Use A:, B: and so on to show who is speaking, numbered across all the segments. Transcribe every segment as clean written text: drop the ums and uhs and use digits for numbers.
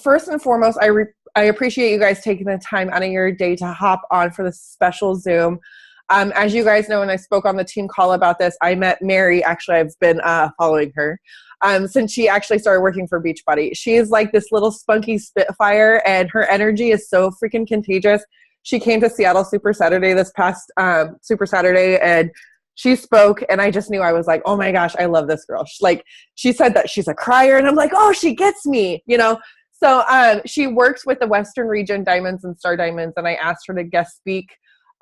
A: First and foremost, I appreciate you guys taking the time out of your day to hop on for this special Zoom. As you guys know, when I spoke on the team call about this, I met Mary. Actually, I've been following her since she actually started working for Beachbody. She is like this little spunky spitfire, and her energy is so freaking contagious. She came to Seattle Super Saturday this past Super Saturday, and she spoke, and I just knew, I was like, oh my gosh, I love this girl. She said that she's a crier, and I'm like, oh, she gets me, you know? So she works with the Western Region Diamonds and Star Diamonds, and I asked her to guest speak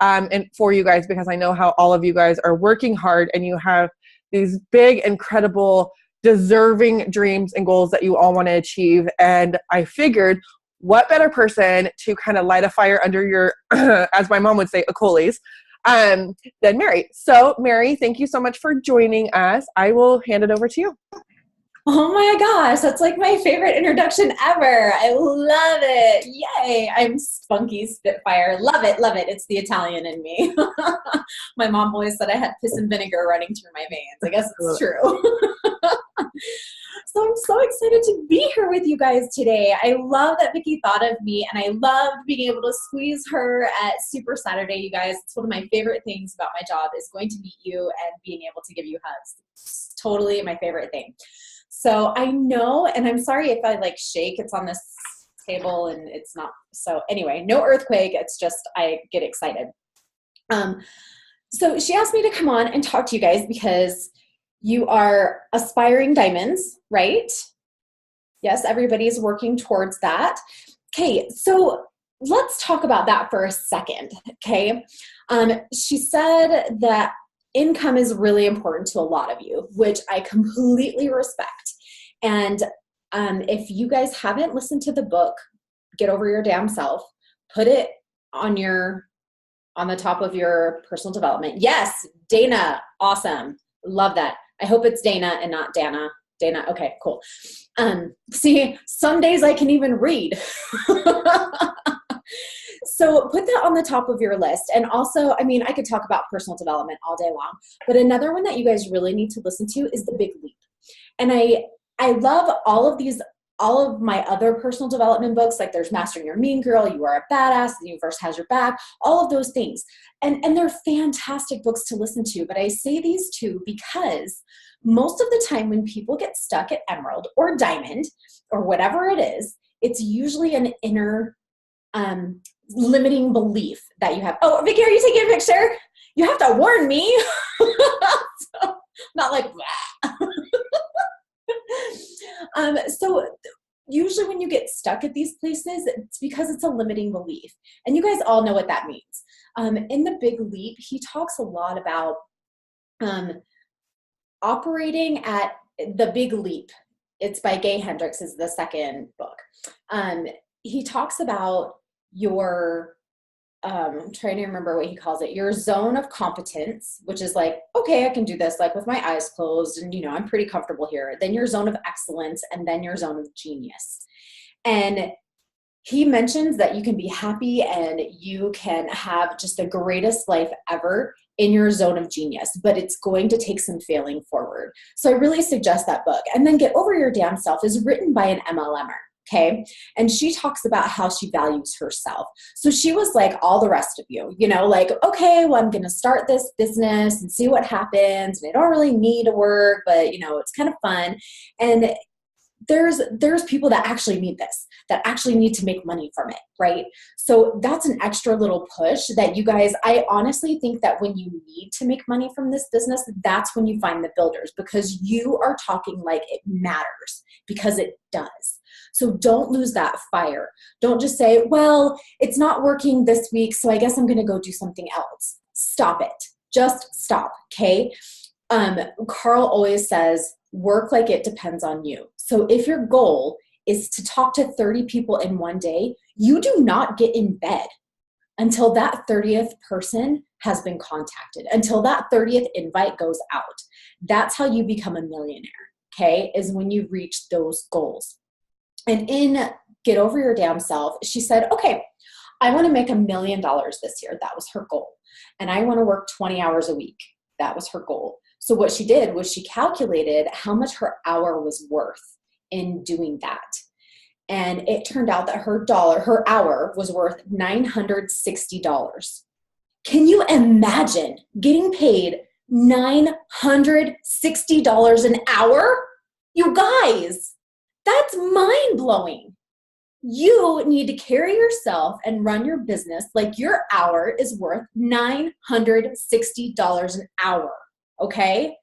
A: and for you guys, because I know how all of you guys are working hard, and you have these big, incredible, deserving dreams and goals that you all want to achieve. And I figured, what better person to kind of light a fire under your, as my mom would say, Achilles, than Mary. So Mary, thank you so much for joining us. I will hand it over to you.
B: Oh my gosh, that's like my favorite introduction ever. I love it. Yay. I'm spunky spitfire. Love it. Love it. It's the Italian in me. My mom always said I had piss and vinegar running through my veins. I guess it's true. So I'm so excited to be here with you guys today. I love that Vicki thought of me, and I loved being able to squeeze her at Super Saturday, you guys. It's one of my favorite things about my job, is going to meet you and being able to give you hugs. It's totally my favorite thing. So I know, and I'm sorry if I like shake, it's on this table and it's not. So anyway, no earthquake. It's just, I get excited. So she asked me to come on and talk to you guys because you are aspiring diamonds, right? Yes, everybody's working towards that. Okay, so let's talk about that for a second, okay? She said that income is really important to a lot of you, which I completely respect. And if you guys haven't listened to the book, Get Over Your Damn Self, put it on the top of your personal development. Yes, Dana, awesome. Love that. I hope it's Dana and not Dana. Dana, okay, cool. See, some days I can even read. So put that on the top of your list. And also, I mean, I could talk about personal development all day long, but another one that you guys really need to listen to is The Big Leap. And I love all of my other personal development books, like there's Mastering Your Mean Girl, You Are a Badass, The Universe Has Your Back, all of those things. And they're fantastic books to listen to, but I say these two because most of the time when people get stuck at Emerald or Diamond or whatever it is, it's usually an inner limiting belief that you have. Oh, Vicki, are you taking a picture? You have to warn me. So, not like so usually when you get stuck at these places, it's because it's a limiting belief. And you guys all know what that means. In The Big Leap, he talks a lot about operating at the Big Leap. It's by Gay Hendricks, is the second book. He talks about your, I'm trying to remember what he calls it, your zone of competence, which is like, okay, I can do this like with my eyes closed and, you know, I'm pretty comfortable here. Then your zone of excellence, and then your zone of genius. And he mentions that you can be happy and you can have just the greatest life ever in your zone of genius, but it's going to take some failing forward. So I really suggest that book. And then Get Over Your Damn Self is written by an MLMer. Okay. And she talks about how she values herself. So she was like all the rest of you, you know, like, okay, well, I'm going to start this business and see what happens. And I don't really need to work, but you know, it's kind of fun. And there's people that actually need this, that actually need to make money from it, right? So that's an extra little push that you guys, I honestly think that when you need to make money from this business, that's when you find the builders, because you are talking like it matters, because it does. So don't lose that fire. Don't just say, well, it's not working this week, so I guess I'm going to go do something else. Stop it. Just stop, okay? Carl always says, work like it depends on you. So if your goal is to talk to 30 people in one day, you do not get in bed until that 30th person has been contacted, until that 30th invite goes out. That's how you become a millionaire, okay, is when you reach those goals. And in Get Over Your Damn Self, she said, okay, I want to make $1 million this year. That was her goal. And I want to work 20 hours a week. That was her goal. So what she did was she calculated how much her hour was worth in doing that. And it turned out that her hour was worth $960. Can you imagine getting paid $960 an hour? You guys, that's mind-blowing. You need to carry yourself and run your business like your hour is worth $960 an hour, okay?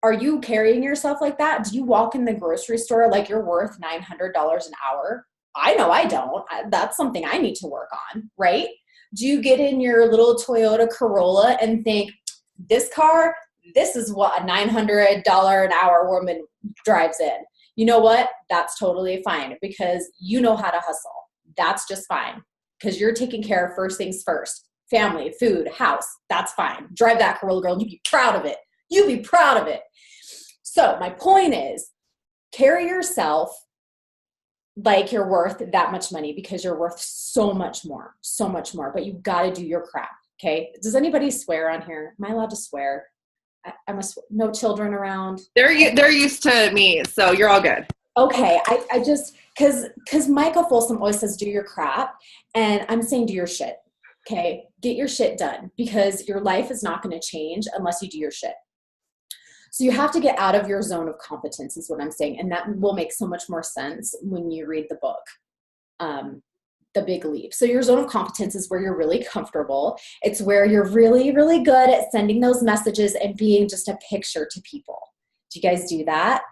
B: Are you carrying yourself like that? Do you walk in the grocery store like you're worth $900 an hour? I know I don't. That's something I need to work on, right? Do you get in your little Toyota Corolla and think, this car, this is what a $900 an hour woman drives in? You know what? That's totally fine because you know how to hustle. That's just fine because you're taking care of first things first. Family, food, house, that's fine. Drive that Corolla, girl, and you be proud of it. You be proud of it. So my point is, carry yourself like you're worth that much money because you're worth so much more, but you got to do your crap. Okay. Does anybody swear on here? Am I allowed to swear? No children around.
A: They're used to me, so you're all good.
B: Okay. I just, cause Micah Folsom always says, do your crap. And I'm saying, do your shit. Okay. Get your shit done because your life is not going to change unless you do your shit. So you have to get out of your zone of competence is what I'm saying. And that will make so much more sense when you read the book, The Big Leap. So your zone of competence is where you're really comfortable. It's where you're really, really good at sending those messages and being just a picture to people. Do you guys do that?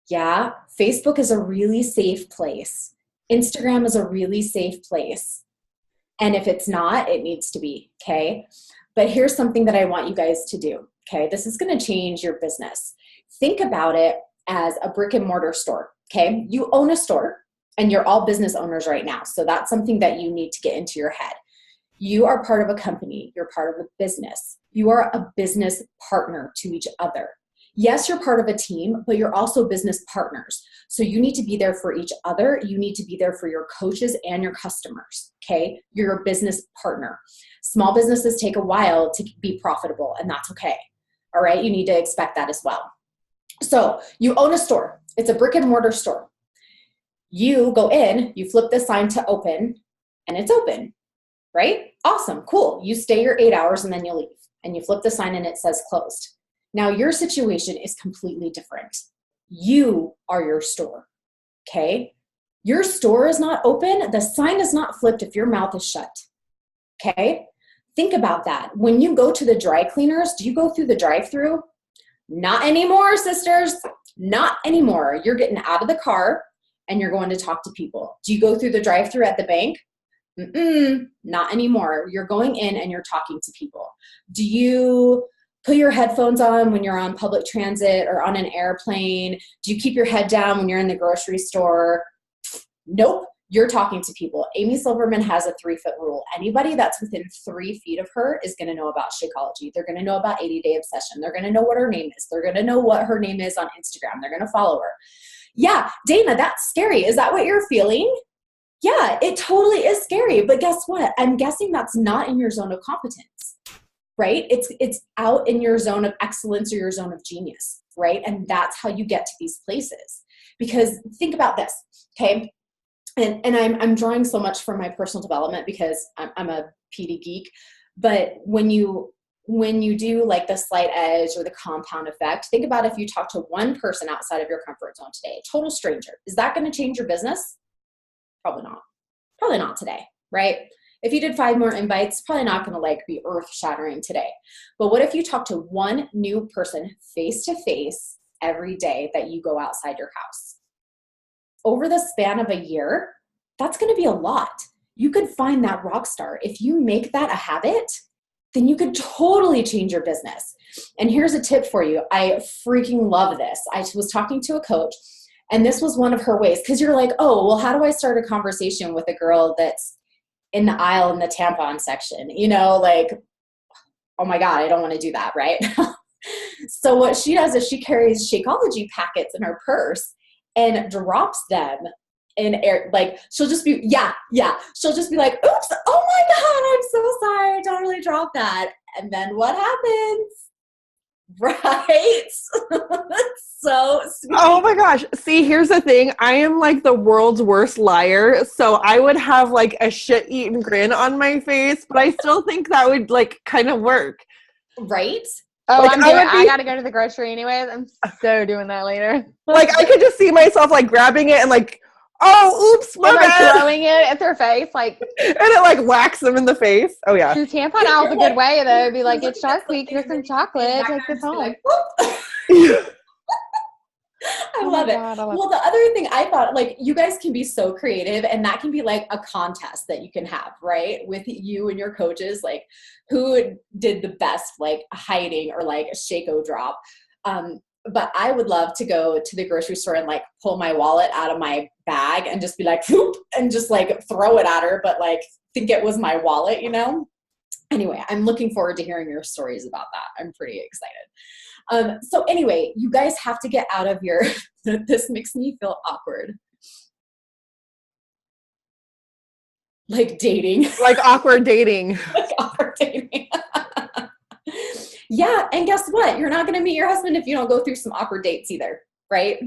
B: Yeah. Facebook is a really safe place. Instagram is a really safe place. And if it's not, it needs to be. Okay. But here's something that I want you guys to do. Okay, this is going to change your business. Think about it as a brick and mortar store. Okay, you own a store and you're all business owners right now. So that's something that you need to get into your head. You are part of a company. You're part of a business. You are a business partner to each other. Yes, you're part of a team, but you're also business partners. So you need to be there for each other. You need to be there for your coaches and your customers. Okay, you're a business partner. Small businesses take a while to be profitable, and that's okay. All right, you need to expect that as well. So you own a store. It's a brick and mortar store. You go in, you flip the sign to open, and it's open, right? Awesome, cool. You stay your 8 hours and then you leave. And you flip the sign and it says closed. Now your situation is completely different. You are your store, okay? Your store is not open. The sign is not flipped if your mouth is shut, okay? Think about that. When you go to the dry cleaners, do you go through the drive-through? Not anymore, sisters. Not anymore. You're getting out of the car and you're going to talk to people. Do you go through the drive-through at the bank? Not anymore. You're going in and you're talking to people. Do you put your headphones on when you're on public transit or on an airplane? Do you keep your head down when you're in the grocery store? Nope. You're talking to people. Amy Silverman has a 3-foot rule. Anybody that's within 3 feet of her is going to know about Shakeology. They're going to know about 80-Day Obsession. They're going to know what her name is. They're going to know what her name is on Instagram. They're going to follow her. Yeah, Dana, that's scary. Is that what you're feeling? Yeah, it totally is scary. But guess what? I'm guessing that's not in your zone of competence, right? It's out in your zone of excellence or your zone of genius, right? And that's how you get to these places. Because think about this, okay? And I'm drawing so much from my personal development because I'm a PD geek. But when you do like the slight edge or the compound effect, think about if you talk to one person outside of your comfort zone today, a total stranger. Is that going to change your business? Probably not. Probably not today, right? If you did 5 more invites, probably not going to like be earth shattering today. But what if you talk to one new person face to face every day that you go outside your house? Over the span of a year, that's going to be a lot. You could find that rock star. If you make that a habit, then you could totally change your business. And here's a tip for you. I freaking love this. I was talking to a coach, and this was one of her ways, because you're like, oh, well, how do I start a conversation with a girl that's in the aisle in the tampon section? You know, like, oh my God, I don't want to do that, right? So what she does is she carries Shakeology packets in her purse and drops them in air. Like, she'll just be, she'll just be like, oops, oh my God, I'm so sorry, I totally dropped that. And then what happens? Right? That's so sweet.
A: Oh my gosh. See, here's the thing. I am like the world's worst liar. So I would have like a shit-eaten grin on my face, but I still think that would like kind of work.
B: Right?
C: Oh,
A: Like,
C: I gotta go to the grocery anyways. I'm so doing that later.
A: Like I could just see myself like grabbing it and like, oh, oops, my
C: And like
A: bad.
C: throwing it at their face, like,
A: And it like whacks them in the face. Oh yeah.
C: the tampon aisle's a good way though. Be like, it's Shark Week, here's some chocolate, take this home.
B: Like, I
C: Oh my
B: love it.
C: God, I love
B: Well, the other thing I thought, like, you guys can be so creative, and that can be like a contest that you can have, right? With you and your coaches, like, who did the best, like, hiding or like a shake-o drop. But I would love to go to the grocery store and like pull my wallet out of my bag and just be like, whoop, and just like throw it at her, but like think it was my wallet, you know? Anyway, I'm looking forward to hearing your stories about that. I'm pretty excited. So anyway, you guys have to get out of your, this makes me feel awkward. Like dating.
A: Like awkward dating.
B: Like awkward dating. Yeah, and guess what? You're not going to meet your husband if you don't go through some awkward dates either, right?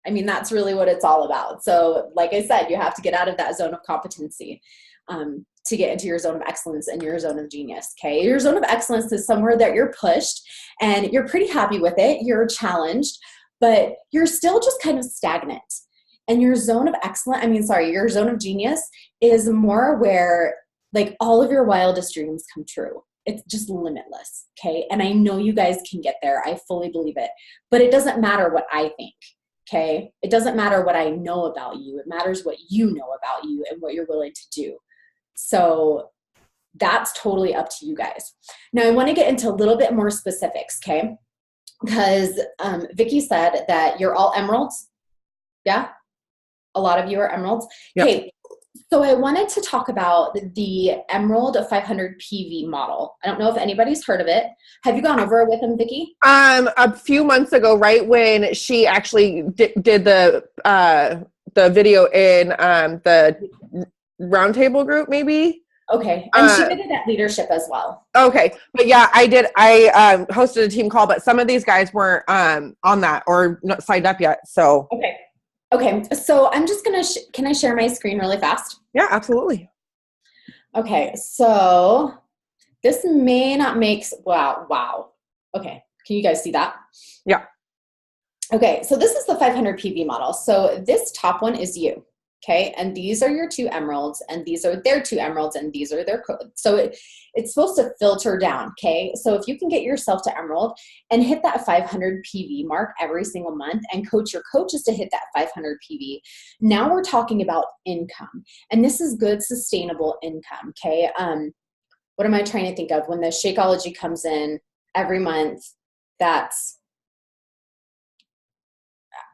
B: I mean, that's really what it's all about. So like I said, you have to get out of that zone of competency to get into your zone of excellence and your zone of genius, okay? Your zone of excellence is somewhere that you're pushed and you're pretty happy with it. You're challenged, but you're still just kind of stagnant. And your zone of your zone of genius is more where like all of your wildest dreams come true. It's just limitless, okay? And I know you guys can get there. I fully believe it. But it doesn't matter what I think, okay? It doesn't matter what I know about you. It matters what you know about you and what you're willing to do. So that's totally up to you guys. Now, I want to get into a little bit more specifics, okay? Because Vicki said that you're all emeralds. Yeah? A lot of you are emeralds.
A: Yep.
B: Okay. So I wanted to talk about the Emerald 500 PV model. I don't know if anybody's heard of it. Have you gone over it with them, Vicki?
A: A few months ago, right when she actually did the video in the roundtable group, maybe.
B: Okay, and she did it at leadership as well.
A: Okay, but yeah, I did. I hosted a team call, but some of these guys weren't on that or not signed up yet. So
B: Okay, so I'm just gonna, can I share my screen really fast?
A: Yeah, absolutely.
B: Okay, so this may not make, wow. Okay, can you guys see that?
A: Yeah. Okay,
B: so this is the 500 PV model. So this top one is you, okay? And these are your 2 emeralds, and these are their 2 emeralds, and these are their codes. So it's supposed to filter down, okay? So if you can get yourself to emerald and hit that 500 PV mark every single month and coach your coaches to hit that 500 PV, now we're talking about income. And this is good, sustainable income, okay? What am I trying to think of? When the Shakeology comes in every month, that's,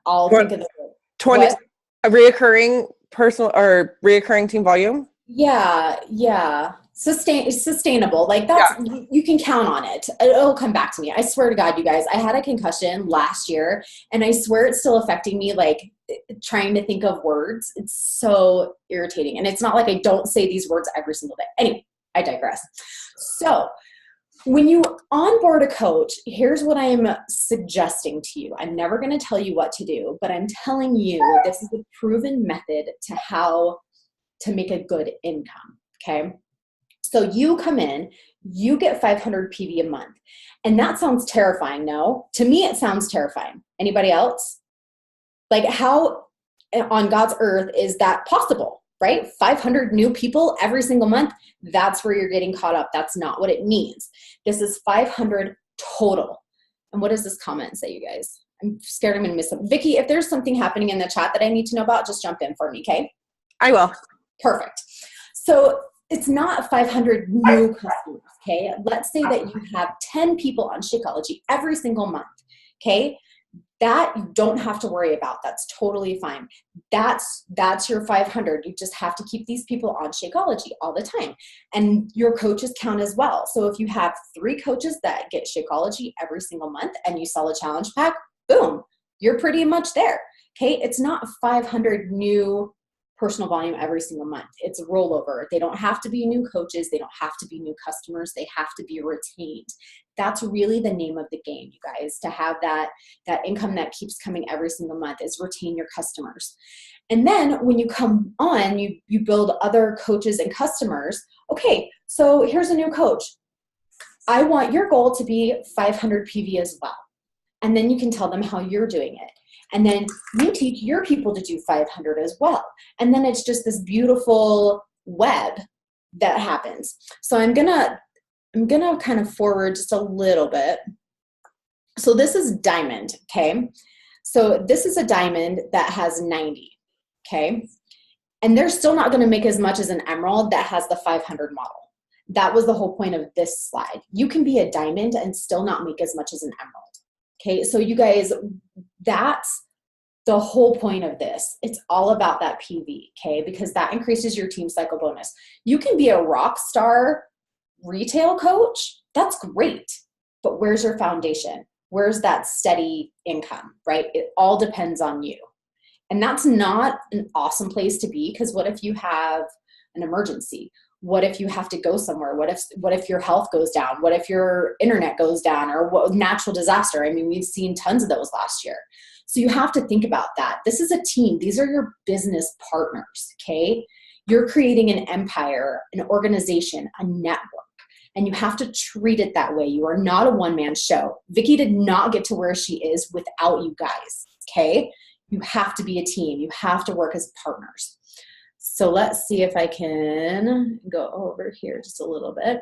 B: I'll think of the
A: 20 a reoccurring personal or reoccurring team volume.
B: Yeah. Sustainable. Like that's, you can count on it. It'll come back to me. I swear to God, you guys, I had a concussion last year and I swear it's still affecting me. Like trying to think of words. It's so irritating. And it's not like I don't say these words every single day. Anyway, I digress. So when you onboard a coach, here's what I'm suggesting to you. I'm never going to tell you what to do, but I'm telling you this is a proven method to how to make a good income, okay? So you come in, you get 500 PV a month, and that sounds terrifying, no? To me, it sounds terrifying. Anybody else? Like how on God's earth is that possible? Right? 500 new people every single month. That's where you're getting caught up. That's not what it means. This is 500 total. And what does this comment say, you guys? I'm scared I'm going to miss something. Vicki, if there's something happening in the chat that I need to know about, just jump in for me, okay?
A: I will.
B: Perfect. So it's not 500 new customers, okay? Let's say that you have 10 people on Shakeology every single month, okay? That you don't have to worry about. That's totally fine. That's your 500. You just have to keep these people on Shakeology all the time. And your coaches count as well. So if you have 3 coaches that get Shakeology every single month and you sell a challenge pack, boom, you're pretty much there. Okay. It's not 500 new personal volume every single month. It's a rollover. They don't have to be new coaches. They don't have to be new customers. They have to be retained. That's really the name of the game, you guys, to have that income that keeps coming every single month is retain your customers. And then when you come on, you build other coaches and customers. Okay, so here's a new coach. I want your goal to be 500 PV as well. And then you can tell them how you're doing it. And then you teach your people to do 500 as well. And then it's just this beautiful web that happens. So I'm gonna kind of forward just a little bit. So this is diamond, okay? So this is a diamond that has 90, okay? And they're still not gonna make as much as an emerald that has the 500 model. That was the whole point of this slide. You can be a diamond and still not make as much as an emerald. Okay, so you guys, that's the whole point of this. It's all about that PV, okay? Because that increases your team cycle bonus. You can be a rock star retail coach. That's great. But where's your foundation? Where's that steady income, right? It all depends on you. And that's not an awesome place to be, because what if you have an emergency? What if you have to go somewhere? What if your health goes down? What if your internet goes down, or what natural disaster? I mean, we've seen tons of those last year. So you have to think about that. This is a team. These are your business partners, okay? You're creating an empire, an organization, a network, and you have to treat it that way. You are not a one-man show. Vicki did not get to where she is without you guys, okay? You have to be a team. You have to work as partners. So let's see if I can go over here just a little bit.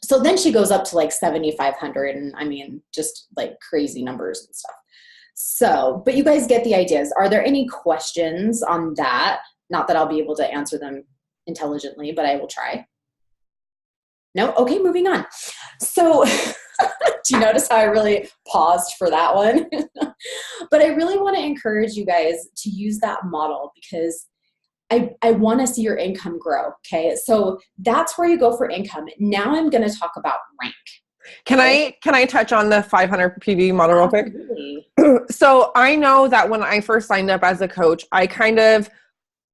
B: So then she goes up to like 7,500, and I mean, just like crazy numbers and stuff. So, but you guys get the ideas. Are there any questions on that? Not that I'll be able to answer them intelligently, but I will try. No? Okay, moving on. So do you notice how I really paused for that one? But I really want to encourage you guys to use that model, because I want to see your income grow, okay? So that's where you go for income. Now I'm going to talk about rank.
A: Can I touch on the 500 PV model real quick?
B: Absolutely.
A: So I know that when I first signed up as a coach,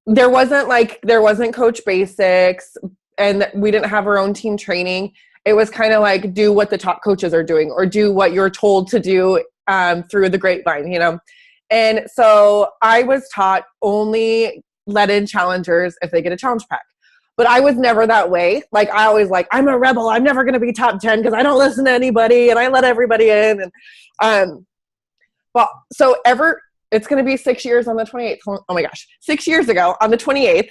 A: there wasn't Coach Basics, and we didn't have our own team training. It was kind of like, do what the top coaches are doing, or do what you're told to do through the grapevine, you know? And so I was taught only let in challengers if they get a challenge pack. But I was never that way. Like, I always I'm a rebel. I'm never going to be top 10 because I don't listen to anybody and I let everybody in. And it's going to be 6 years on the 28th. Oh my gosh. 6 years ago on the 28th.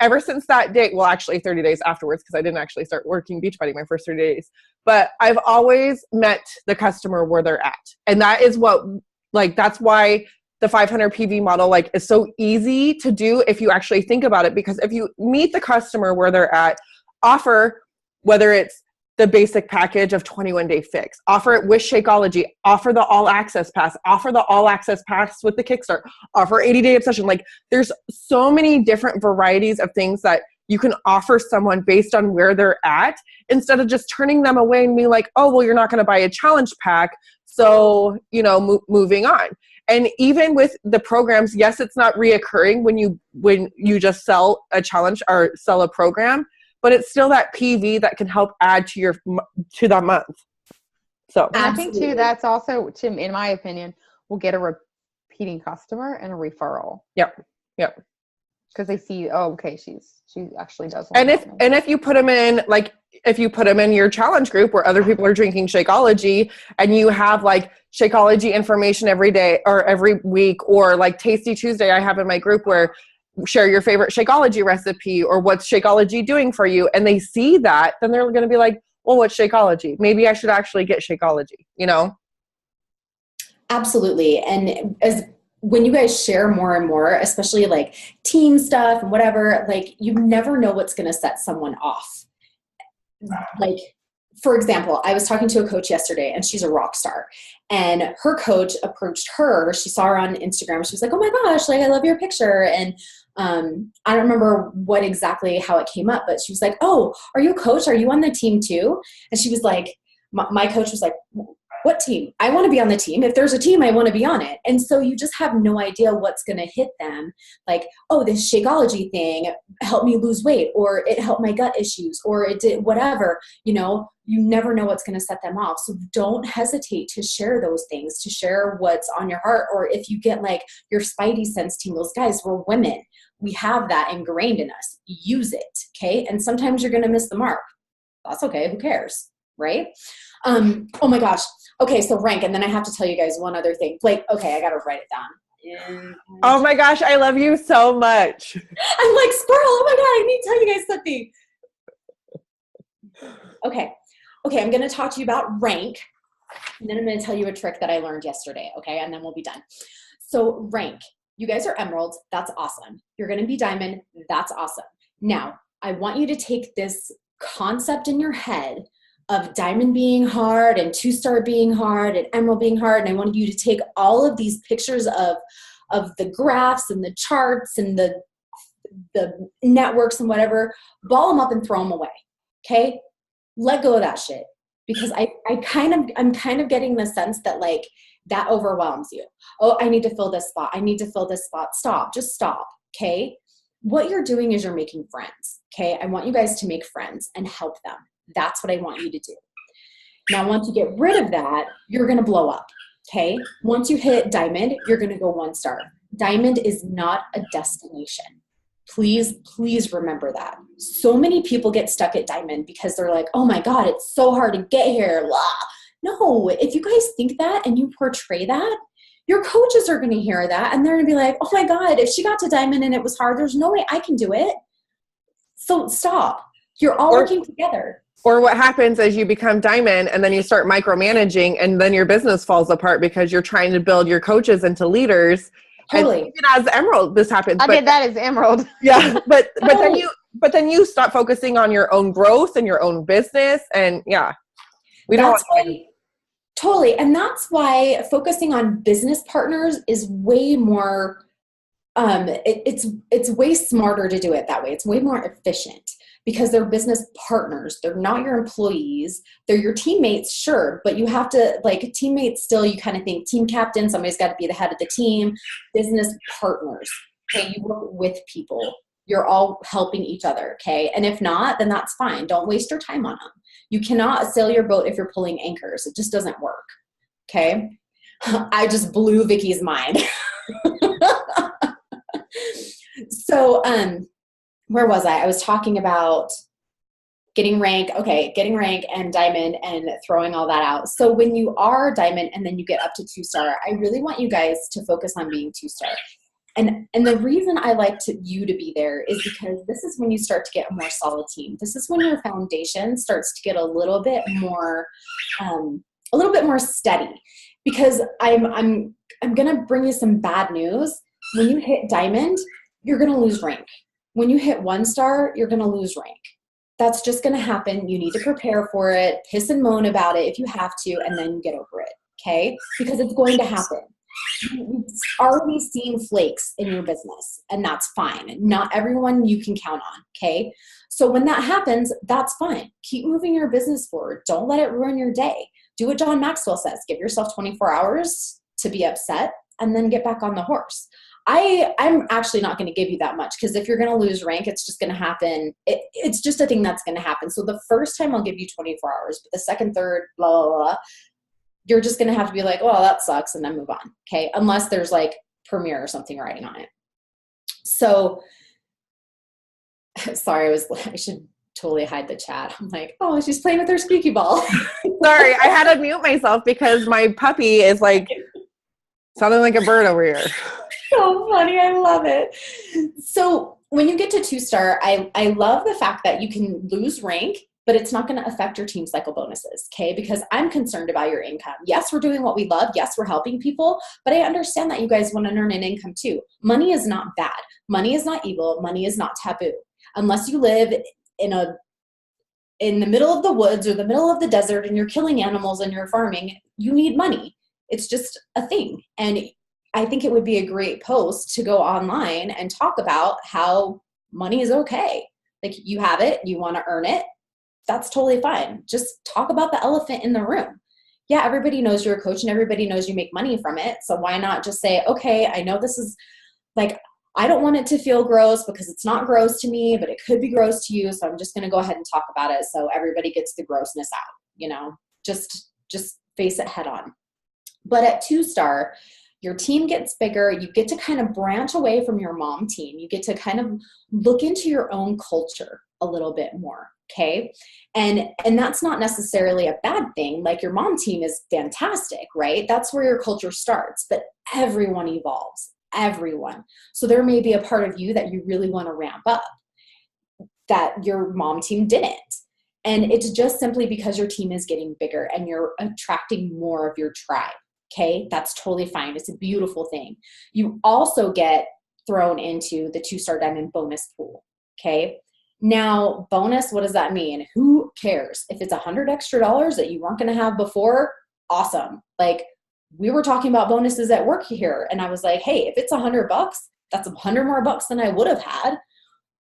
A: Ever since that date, well, actually 30 days afterwards, because I didn't actually start working Beachbody my first 30 days. But I've always met the customer where they're at. And that is that's why the 500 PV model is so easy to do if you actually think about it, because if you meet the customer where they're at, offer, whether it's the basic package of 21-day fix, offer it with Shakeology, offer the all access pass, offer the all access pass with the Kickstart, offer 80-day obsession. There's so many different varieties of things that you can offer someone based on where they're at, instead of just turning them away and being like, oh, well, you're not going to buy a challenge pack. So, moving on. And even with the programs, yes, it's not reoccurring when you just sell a challenge or sell a program, but it's still that PV that can help add to that month. So
C: I think too, that's also, in my opinion, will get a repeating customer and a referral.
A: Yep.
C: Because they see, oh, okay, she actually does.
A: And if you put them in, if you put them in your challenge group where other people are drinking Shakeology, and you have Shakeology information every day or every week, or Tasty Tuesday I have in my group where share your favorite Shakeology recipe or what's Shakeology doing for you, and they see that, then they're going to be like, well, what's Shakeology? Maybe I should actually get Shakeology,
B: Absolutely. And when you guys share more and more, especially team stuff and whatever, you never know what's going to set someone off. For example, I was talking to a coach yesterday, and she's a rock star, and her coach approached her. She saw her on Instagram. She was like, oh my gosh, I love your picture. And I don't remember how it came up, but she was like, oh, are you a coach? Are you on the team too? And she was like, my coach was like, what what team? I want to be on the team. If there's a team, I want to be on it. And so you just have no idea what's going to hit them. Like, oh, this Shakeology thing helped me lose weight, or it helped my gut issues, or it did whatever, you never know what's going to set them off. So don't hesitate to share those things, to share what's on your heart. Or if you get like your spidey sense tingles, guys, we're women. We have that ingrained in us. Use it. Okay. And sometimes you're going to miss the mark. That's okay. Who cares? Right? Oh my gosh. Okay. So rank. And then I have to tell you guys one other thing. Like, okay, I got to write it down.
A: Oh my gosh. I love you so much.
B: I'm like, squirrel. Oh my God. I need to tell you guys something. Okay. Okay. I'm going to talk to you about rank. And then I'm going to tell you a trick that I learned yesterday. Okay. And then we'll be done. So rank. You guys are emeralds. That's awesome. You're going to be diamond. That's awesome. Now, I want you to take this concept in your head of diamond being hard and 2-star being hard and emerald being hard. And I want you to take all of these pictures of the graphs and the charts and the networks and whatever, ball them up and throw them away. Okay. Let go of that shit, because I'm kind of getting the sense that like that overwhelms you. Oh, I need to fill this spot. I need to fill this spot. Stop. Just stop. Okay. What you're doing is you're making friends. Okay. I want you guys to make friends and help them. That's what I want you to do. Now, once you get rid of that, you're going to blow up. Okay. Once you hit diamond, you're going to go 1-star. Diamond is not a destination. Please, please remember that. So many people get stuck at diamond because they're like, oh my God, it's so hard to get here. Blah. No, if you guys think that and you portray that, your coaches are going to hear that and they're going to be like, oh my God, if she got to diamond and it was hard, there's no way I can do it. So stop. You're all working together.
A: Or what happens is you become diamond and then you start micromanaging and then your business falls apart because you're trying to build your coaches into leaders.
B: Totally.
A: And as emerald, this happens.
C: I did that as emerald.
A: Yeah. But then you stop focusing on your own growth and your own business. And yeah,
B: totally. And that's why focusing on business partners is way more, it's way smarter to do it that way. It's way more efficient because they're business partners. They're not your employees. They're your teammates, sure. But you have to, like, teammates still, you kind of think team captain, somebody's got to be the head of the team. Business partners, okay? You work with people. You're all helping each other, okay? And if not, then that's fine. Don't waste your time on them. You cannot sail your boat if you're pulling anchors. It just doesn't work, okay? I just blew Vicki's mind. So, where was I? I was talking about getting rank. Okay, getting rank and diamond and throwing all that out. So when you are diamond and then you get up to 2-star, I really want you guys to focus on being 2-star. And the reason I like you to be there is because this is when you start to get a more solid team. This is when your foundation starts to get a little bit more steady. Because I'm gonna bring you some bad news. When you hit diamond, you're gonna lose rank. When you hit 1-star, you're gonna lose rank. That's just gonna happen. You need to prepare for it, piss and moan about it if you have to, and then get over it. Okay? Because it's going to happen. You've already seen flakes in your business, and that's fine. Not everyone you can count on, okay? So when that happens, that's fine. Keep moving your business forward. Don't let it ruin your day. Do what John Maxwell says. Give yourself 24 hours to be upset, and then get back on the horse. I'm actually not going to give you that much, because if you're going to lose rank, it's just going to happen. It's just a thing that's going to happen. So the first time I'll give you 24 hours, but the second, third, blah, blah, blah, you're just going to have to be like, well, that sucks, and then move on. Okay. Unless there's like Premiere or something writing on it. So sorry, I should totally hide the chat. I'm like, oh, she's playing with her squeaky ball.
A: Sorry, I had to mute myself because my puppy is like sounding like a bird over here.
B: So funny. I love it. So when you get to 2-star, I love the fact that you can lose rank, but it's not going to affect your team cycle bonuses, okay? Because I'm concerned about your income. Yes, we're doing what we love. Yes, we're helping people, but I understand that you guys want to earn an income too. Money is not bad. Money is not evil. Money is not taboo. Unless you live in the middle of the woods or the middle of the desert and you're killing animals and you're farming, you need money. It's just a thing. And I think it would be a great post to go online and talk about how money is okay. Like, you have it, you want to earn it. That's totally fine. Just talk about the elephant in the room. yeah, everybody knows you're a coach and everybody knows you make money from it. So why not just say, okay, I know this is like, I don't want it to feel gross because it's not gross to me, but it could be gross to you. So I'm just going to go ahead and talk about it. So everybody gets the grossness out, you know, just face it head on. But at 2-star, your team gets bigger. You get to kind of branch away from your mom team. You get to kind of look into your own culture a little bit more. Okay. And that's not necessarily a bad thing. Like your mom team is fantastic, right? That's where your culture starts, but everyone evolves, everyone. So there may be a part of you that you really want to ramp up that your mom team didn't. And it's just simply because your team is getting bigger and you're attracting more of your tribe. Okay, that's totally fine. It's a beautiful thing. You also get thrown into the 2-star diamond bonus pool. Okay, now bonus, what does that mean? Who cares? If it's $100 extra that you weren't going to have before, awesome. Like we were talking about bonuses at work here, and I was like, hey, if it's $100, that's $100 more than I would have had.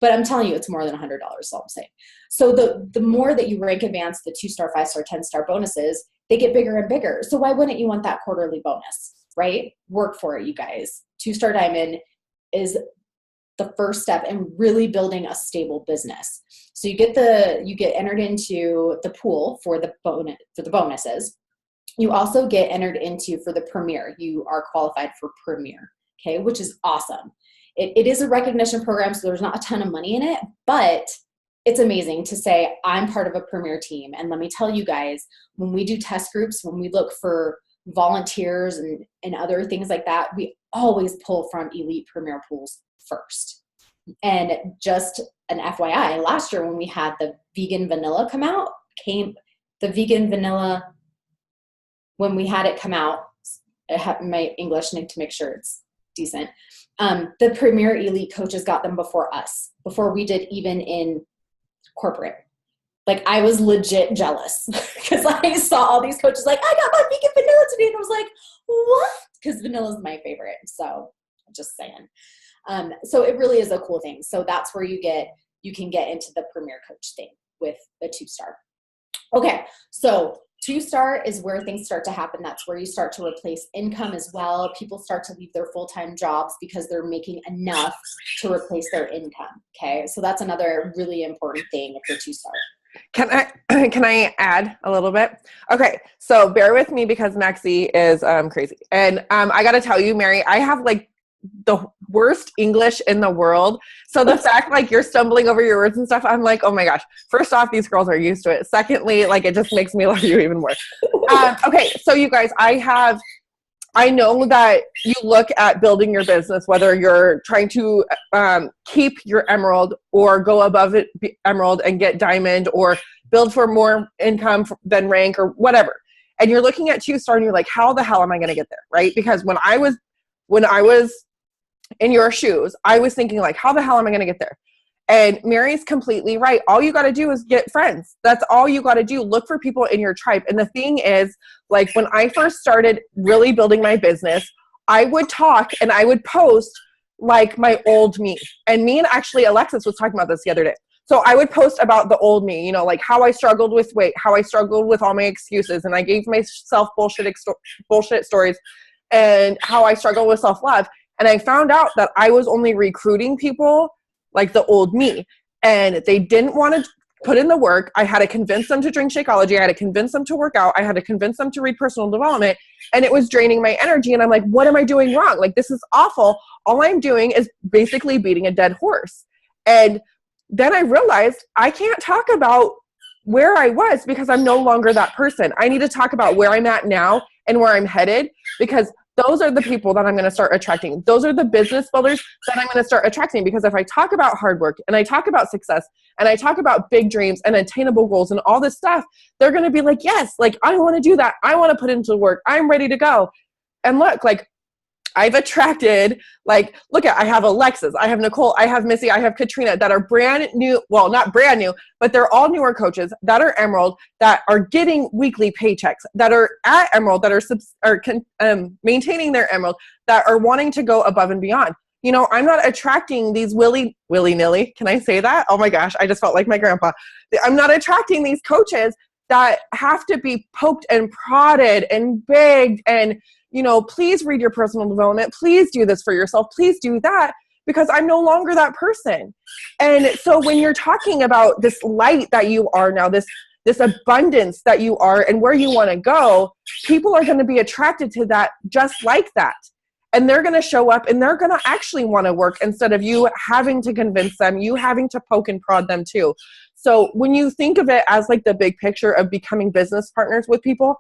B: But I'm telling you, it's more than $100. All I'm saying. So the more that you rank advance, the 2-star, 5-star, 10-star bonuses, they get bigger and bigger. So why wouldn't you want that quarterly bonus, right? Work for it, you guys. 2-star diamond is the first step in really building a stable business. So you get entered into the pool for the bonuses. You also get entered into for the premier. You are qualified for premier, okay, which is awesome. It is a recognition program, so there's not a ton of money in it, but it's amazing to say I'm part of a premier team. And let me tell you guys, when we do test groups, when we look for volunteers and other things like that, we always pull from elite premier pools first. And just an FYI, last year when we had the vegan vanilla when we had it come out, I have my English need to make sure it's decent. The premier elite coaches got them before us, before we did even in corporate. Like I was legit jealous because I saw all these coaches like, I got my vegan vanilla today. And I was like, what? Because vanilla is my favorite. So just saying. So it really is a cool thing. So that's where you can get into the premier coach thing with a 2-star. Okay. So 2-star is where things start to happen. That's where you start to replace income as well. People start to leave their full-time jobs because they're making enough to replace their income. Okay. So that's another really important thing if you're 2-star.
A: Can I add a little bit? Okay. So bear with me because Maxie is crazy. And I got to tell you, Mary, I have like the worst English in the world. So the fact like you're stumbling over your words and stuff, I'm like, oh my gosh. First off, these girls are used to it. Secondly, like it just makes me love you even more. Okay. So you guys, I know that you look at building your business, whether you're trying to keep your emerald or go above it, emerald and get diamond or build for more income than rank or whatever. And you're looking at 2-star and you're like, how the hell am I going to get there? Right? Because when I was in your shoes, I was thinking like, how the hell am I going to get there? And Mary's completely right. All you got to do is get friends. That's all you got to do. Look for people in your tribe. And the thing is, like when I first started really building my business, I would talk and I would post like my old me. And me and actually Alexis was talking about this the other day. So I would post about the old me, you know, like how I struggled with weight, how I struggled with all my excuses. And I gave myself bullshit stories and how I struggled with self-love. And I found out that I was only recruiting people like the old me, and they didn't want to put in the work. I had to convince them to drink Shakeology. I had to convince them to work out. I had to convince them to read personal development, and it was draining my energy. And I'm like, what am I doing wrong? Like, this is awful. All I'm doing is basically beating a dead horse. And then I realized I can't talk about where I was because I'm no longer that person. I need to talk about where I'm at now and where I'm headed, because those are the people that I'm going to start attracting. Those are the business builders that I'm going to start attracting, because if I talk about hard work and I talk about success and I talk about big dreams and attainable goals and all this stuff, they're going to be like, yes, like I want to do that. I want to put into work. I'm ready to go. And look, like I've attracted, like, look at, I have Alexis, I have Nicole, I have Missy, I have Katrina that are brand new, well, not brand new, but they're all newer coaches that are Emerald, that are getting weekly paychecks, that are at Emerald, that are maintaining their Emerald, that are wanting to go above and beyond. You know, I'm not attracting these willy-nilly. Can I say that? Oh my gosh, I just felt like my grandpa. I'm not attracting these coaches that have to be poked and prodded and begged and, you know, please read your personal development. Please do this for yourself. Please do that, because I'm no longer that person. And so when you're talking about this light that you are now, this abundance that you are and where you want to go, people are going to be attracted to that just like that. And they're going to show up and they're going to actually want to work instead of you having to convince them, you having to poke and prod them too. So when you think of it as like the big picture of becoming business partners with people,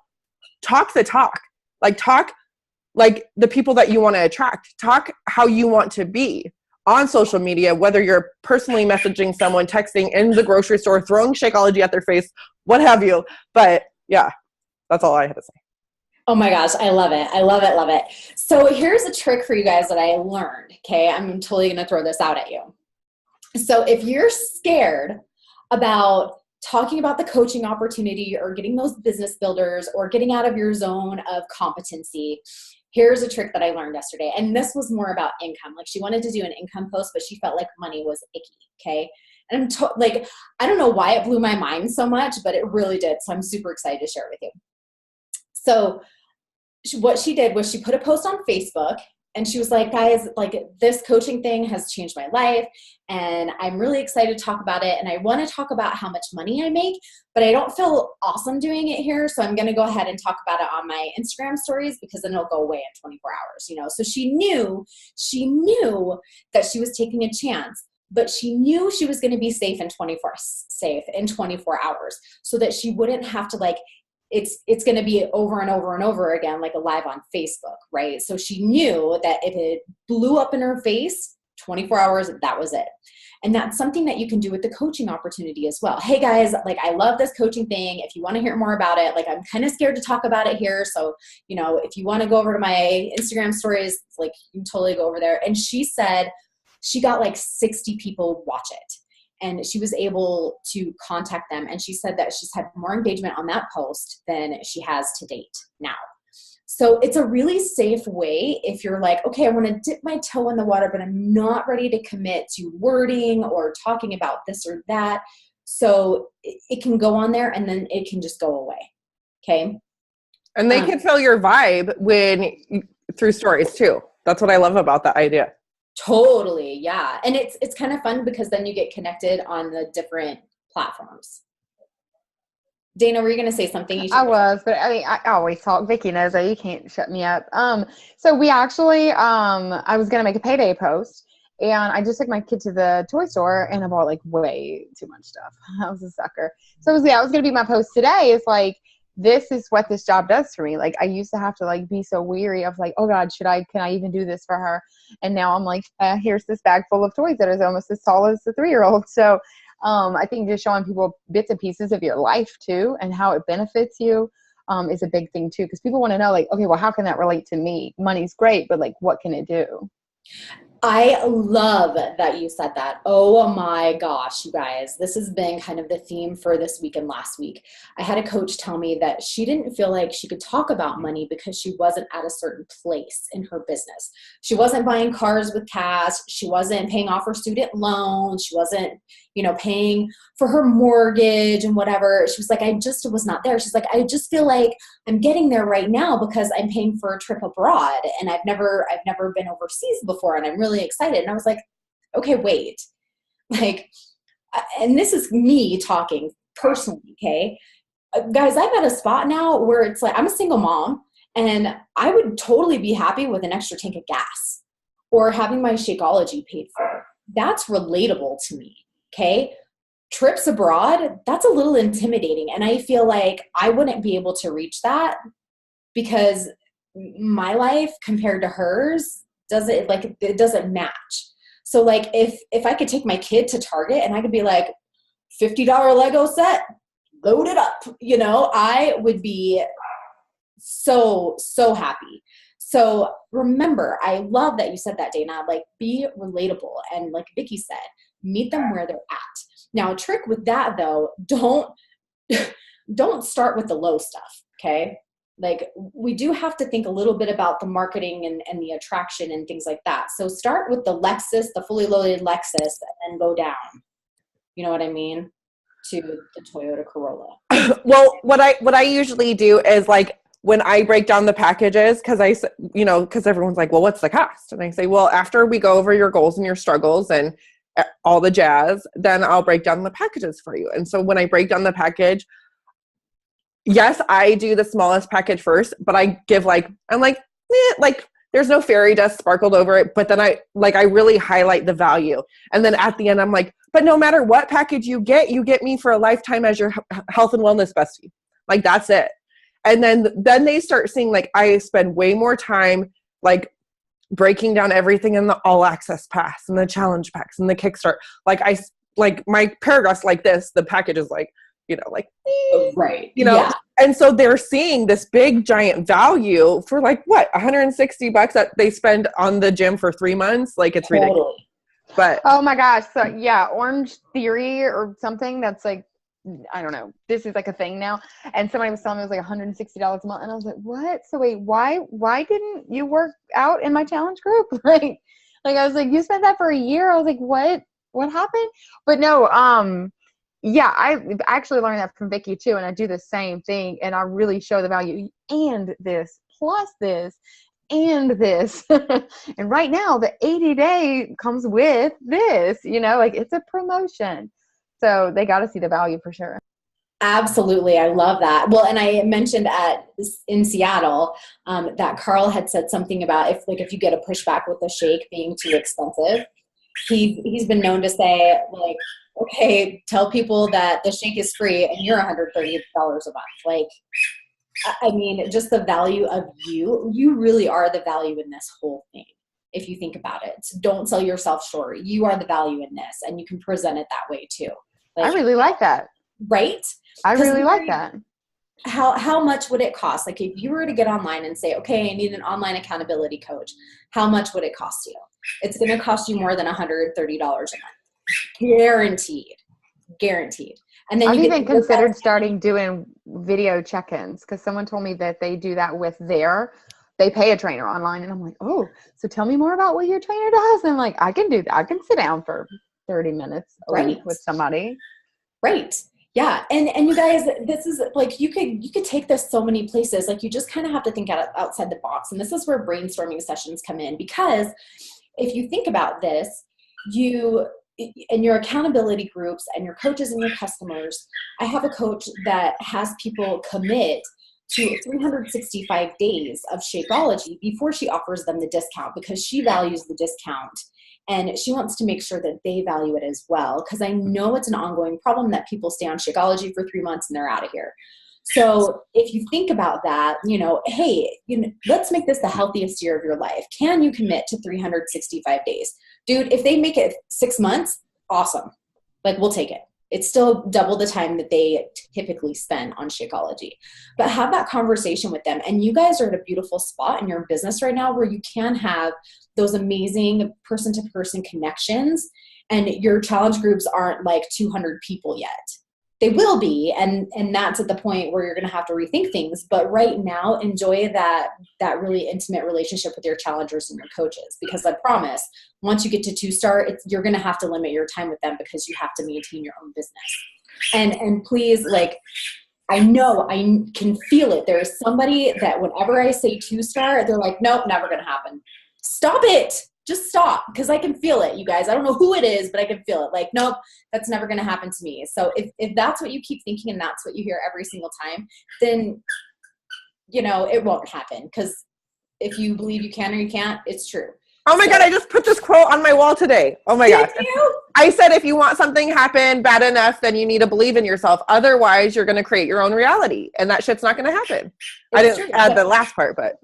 A: talk the talk. Like talk like the people that you want to attract. Talk how you want to be on social media, whether you're personally messaging someone, texting, in the grocery store, throwing Shakeology at their face, what have you. But yeah, that's all I had to say.
B: Oh my gosh, I love it. I love it, love it. So here's a trick for you guys that I learned, okay? I'm totally going to throw this out at you. So if you're scared about talking about the coaching opportunity or getting those business builders or getting out of your zone of competency, here's a trick that I learned yesterday. And this was more about income. Like she wanted to do an income post, but she felt like money was icky, okay? And I'm I don't know why it blew my mind so much, but it really did. So I'm super excited to share it with you. So what she did was she put a post on Facebook and she was like, guys, like this coaching thing has changed my life and I'm really excited to talk about it. And I want to talk about how much money I make, but I don't feel awesome doing it here. So I'm going to go ahead and talk about it on my Instagram stories because then it'll go away in 24 hours, you know? So she knew that she was taking a chance, but she knew she was going to be safe in 24 hours so that she wouldn't have to like, it's going to be over and over and over again, like a live on Facebook, right? So she knew that if it blew up in her face, 24 hours, that was it. And that's something that you can do with the coaching opportunity as well. Hey guys, like I love this coaching thing. If you want to hear more about it, like I'm kind of scared to talk about it here. So, you know, if you want to go over to my Instagram stories, like you can totally go over there. And she said she got like 60 people watch it. And she was able to contact them. And she said that she's had more engagement on that post than she has to date now. So it's a really safe way if you're like, okay, I want to dip my toe in the water, but I'm not ready to commit to wording or talking about this or that. So it can go on there and then it can just go away. Okay.
A: And they can feel your vibe through stories too. That's what I love about that idea.
B: Totally. Yeah. And it's kind of fun because then you get connected on the different platforms. Dana, were you going to say something?
C: I was, but I mean, I always talk. Vicki knows that you can't shut me up. So we actually, I was going to make a payday post and I just took my kid to the toy store and I bought like way too much stuff. I was a sucker. So that was going to be my post today. Is like, this is what this job does for me. Like I used to have to like be so weary of like, oh God, can I even do this for her? And now I'm like, here's this bag full of toys that is almost as tall as the 3-year-old. So I think just showing people bits and pieces of your life too and how it benefits you is a big thing too. Because people want to know like, okay, well, how can that relate to me? Money's great, but like, what can it do?
B: I love that you said that. Oh my gosh, you guys, this has been kind of the theme for this week and last week. I had a coach tell me that she didn't feel like she could talk about money because she wasn't at a certain place in her business. She wasn't buying cars with cash. She wasn't paying off her student loans. She wasn't, paying for her mortgage and whatever. She was like, I just was not there. She's like, I just feel like I'm getting there right now because I'm paying for a trip abroad and I've never been overseas before and I'm really excited. And I was like, okay, wait, like, and this is me talking personally. Okay. Guys, I'm at a spot now where it's like, I'm a single mom and I would totally be happy with an extra tank of gas or having my Shakeology paid for. That's relatable to me. Okay. Trips abroad, that's a little intimidating. And I feel like I wouldn't be able to reach that because my life compared to hers it doesn't match. So like if I could take my kid to Target and I could be like $50 Lego set, load it up, I would be so happy. So remember, I love that you said that, Dana, like be relatable. And like Vicki said, meet them where they're at. Now, a trick with that though, don't start with the low stuff. Okay. Like we do have to think a little bit about the marketing and the attraction and things like that. So start with the Lexus, the fully loaded Lexus, and then go down. You know what I mean? to the Toyota Corolla?
A: Well, what I usually do is like when I break down the packages, because everyone's like, well, what's the cost? And I say, well, after we go over your goals and your struggles and all the jazz, then I'll break down the packages for you. And so when I break down the package, yes, I do the smallest package first, but I give I'm like, there's no fairy dust sparkled over it. But then I really highlight the value. And then at the end, I'm like, but no matter what package you get me for a lifetime as your health and wellness bestie. Like, that's it. And then they start seeing, like, I spend way more time, like, breaking down everything in the all access pass and the challenge packs and the kickstart. Like my paragraphs like this, the package is like,
B: right.
A: Yeah. And so they're seeing this big giant value for like what, $160 that they spend on the gym for 3 months. Like, it's ridiculous. But
C: oh my gosh. So yeah, Orange Theory or something that's like, I don't know. This is like a thing now. And somebody was telling me it was like $160 a month. And I was like, what? So wait, why didn't you work out in my challenge group? like I was like, you spent that for a year. I was like, what happened? But no, yeah, I actually learned that from Vicki too. And I do the same thing. And I really show the value and this plus this and this. And right now the 80-day comes with this, like it's a promotion. So they got to see the value for sure.
B: Absolutely. I love that. Well, and I mentioned in Seattle that Carl had said something about if you get a pushback with the shake being too expensive, he's been known to say, like, okay, tell people that the shake is free and you're $130 a month. Like, I mean, just the value of you really are the value in this whole thing. If you think about it, so don't sell yourself short. You are the value in this, and you can present it that way too.
C: Like, I really like that.
B: Right?
C: I really like that.
B: How much would it cost? Like, if you were to get online and say, okay, I need an online accountability coach, how much would it cost you? It's going to cost you more than $130 a month. Guaranteed. And then
C: I've even considered starting doing video check-ins because someone told me that they do that with they pay a trainer online. And I'm like, oh, so tell me more about what your trainer does. And I'm like, I can do that. I can sit down for 30 minutes a week with somebody.
B: Right. Yeah. And you guys, this is like, you could take this so many places. Like, you just kind of have to think outside the box. And this is where brainstorming sessions come in, because if you think about this, in your accountability groups and your coaches and your customers, I have a coach that has people commit to 365 days of Shakeology before she offers them the discount, because she values the discount and she wants to make sure that they value it as well. Because I know it's an ongoing problem that people stay on Shakeology for 3 months and they're out of here. So if you think about that, hey, let's make this the healthiest year of your life. Can you commit to 365 days? Dude, if they make it 6 months, awesome. Like, we'll take it. It's still double the time that they typically spend on Shakeology. But have that conversation with them. And you guys are at a beautiful spot in your business right now where you can have those amazing person-to-person connections. And your challenge groups aren't like 200 people yet. They will be, and that's at the point where you're going to have to rethink things. But right now, enjoy that really intimate relationship with your challengers and your coaches, because I promise, once you get to 2-star, you're going to have to limit your time with them because you have to maintain your own business. And please, like, I know I can feel it. There is somebody that whenever I say 2-star, they're like, nope, never going to happen. Stop it. Just stop, because I can feel it, you guys. I don't know who it is, but I can feel it. Like, nope, that's never going to happen to me. So if that's what you keep thinking and that's what you hear every single time, then, it won't happen. Because if you believe you can or you can't, it's true.
A: Oh my God, I just put this quote on my wall today. Oh my God. I said, if you want something to happen bad enough, then you need to believe in yourself. Otherwise, you're going to create your own reality. And that shit's not going to happen. I didn't add the last part, but.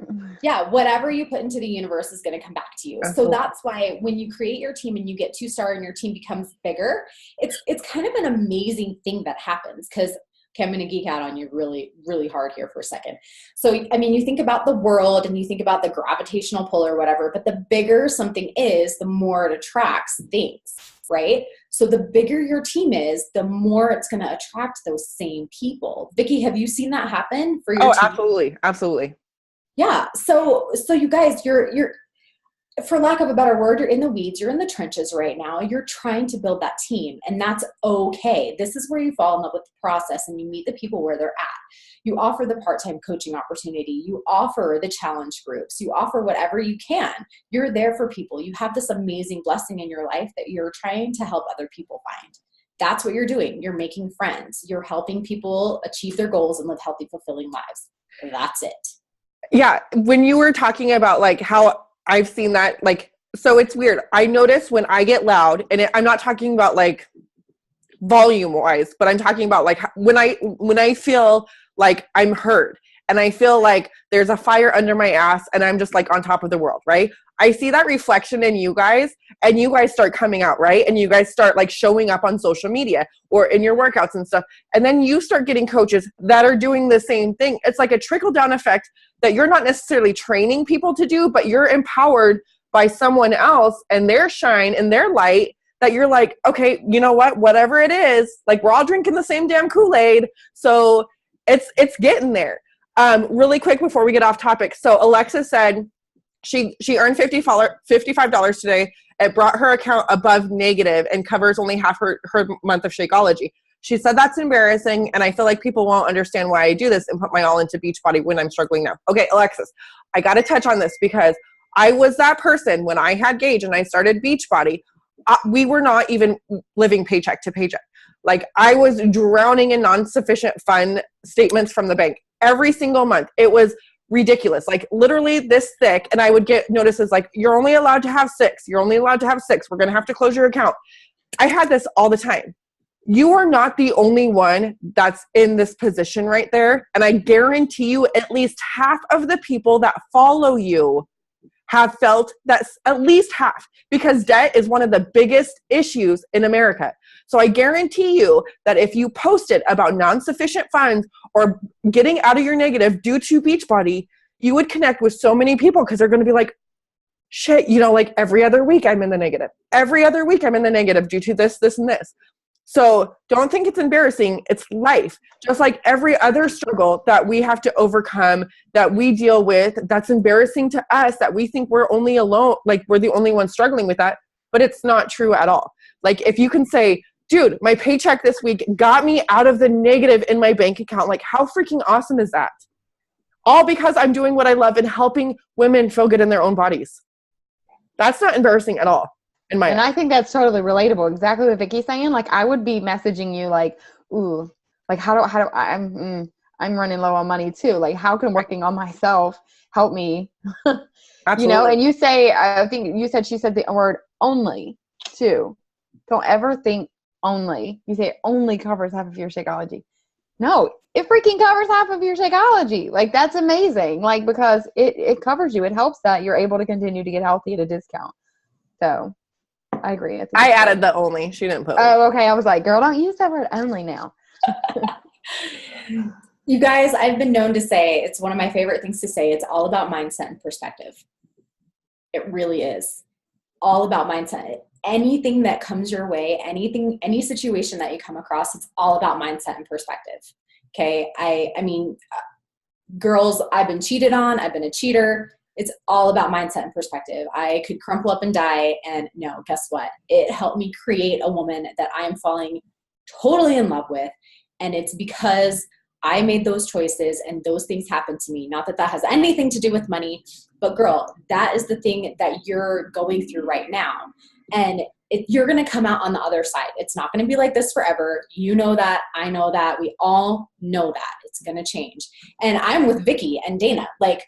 B: Yeah, whatever you put into the universe is going to come back to you. So that's why when you create your team and you get 2-star and your team becomes bigger, it's kind of an amazing thing that happens. Because, okay, I'm going to geek out on you really, really hard here for a second. So, I mean, you think about the world and you think about the gravitational pull or whatever, but the bigger something is, the more it attracts things, right? So the bigger your team is, the more it's going to attract those same people. Vicki, have you seen that happen for your team?
A: Absolutely. Absolutely.
B: Yeah. So you guys, for lack of a better word, you're in the weeds, you're in the trenches right now. You're trying to build that team, and that's okay. This is where you fall in love with the process and you meet the people where they're at. You offer the part-time coaching opportunity. You offer the challenge groups. You offer whatever you can. You're there for people. You have this amazing blessing in your life that you're trying to help other people find. That's what you're doing. You're making friends. You're helping people achieve their goals and live healthy, fulfilling lives. That's it.
A: Yeah. When you were talking about like how I've seen that, like, so it's weird. I notice when I get loud, and I'm not talking about like volume wise, but I'm talking about like when I feel like I'm heard and I feel like there's a fire under my ass and I'm just like on top of the world, right? I see that reflection in you guys, and you guys start coming out, right? And you guys start like showing up on social media or in your workouts and stuff. And then you start getting coaches that are doing the same thing. It's like a trickle down effect that you're not necessarily training people to do, but you're empowered by someone else and their shine and their light, that you're like, okay, you know what, whatever it is, like we're all drinking the same damn Kool-Aid. So it's getting there. Really quick before we get off topic. So Alexa said she earned $55 today. It brought her account above negative and covers only half her month of Shakeology. She said that's embarrassing, and I feel like people won't understand why I do this and put my all into Beachbody when I'm struggling now. Okay, Alexis, I got to touch on this because I was that person when I had Gage and I started Beachbody. We were not even living paycheck to paycheck. Like I was drowning in non-sufficient fund statements from the bank every single month. It was ridiculous, like literally this thick. And I would get notices like, you're only allowed to have 6. You're only allowed to have 6. We're going to have to close your account. I had this all the time. You are not the only one that's in this position right there. And I guarantee you at least half of the people that follow you have felt that, at least half, because debt is one of the biggest issues in America. So I guarantee you that if you posted about non-sufficient funds or getting out of your negative due to Beachbody, you would connect with so many people because they're going to be like, shit, you know, like every other week I'm in the negative. Every other week I'm in the negative due to this, this, and this. So don't think it's embarrassing. It's life. Just like every other struggle that we have to overcome, that we deal with, that's embarrassing to us, that we think we're only alone, like we're the only ones struggling with that, but it's not true at all. Like if you can say, dude, my paycheck this week got me out of the negative in my bank account, like how freaking awesome is that? All because I'm doing what I love and helping women feel good in their own bodies. That's not embarrassing at all. And
C: I think that's totally relatable. Exactly what Vicky's saying. Like I would be messaging you like, ooh, like how do I'm running low on money too. Like how can working on myself help me? You know, and you say, I think you said, she said the word only too. Don't ever think only. You say it only covers half of your Shakeology. No, it freaking covers half of your Shakeology. Like that's amazing. Like because it covers you. It helps that you're able to continue to get healthy at a discount. So I agree.
A: I added the only. She didn't put.
C: Oh, okay. I was like, girl, don't use that word only now.
B: You guys, I've been known to say, it's one of my favorite things to say, it's all about mindset and perspective. It really is. All about mindset. Anything that comes your way, any situation that you come across, it's all about mindset and perspective. Okay. I mean, girls, I've been cheated on. I've been a cheater. It's all about mindset and perspective. I could crumple up and die, and no, guess what? It helped me create a woman that I am falling totally in love with. And it's because I made those choices and those things happened to me. Not that that has anything to do with money, but girl, that is the thing that you're going through right now. And you're going to come out on the other side. It's not going to be like this forever. You know that. I know that. We all know that. It's going to change. And I'm with Vicki and Dana. Like,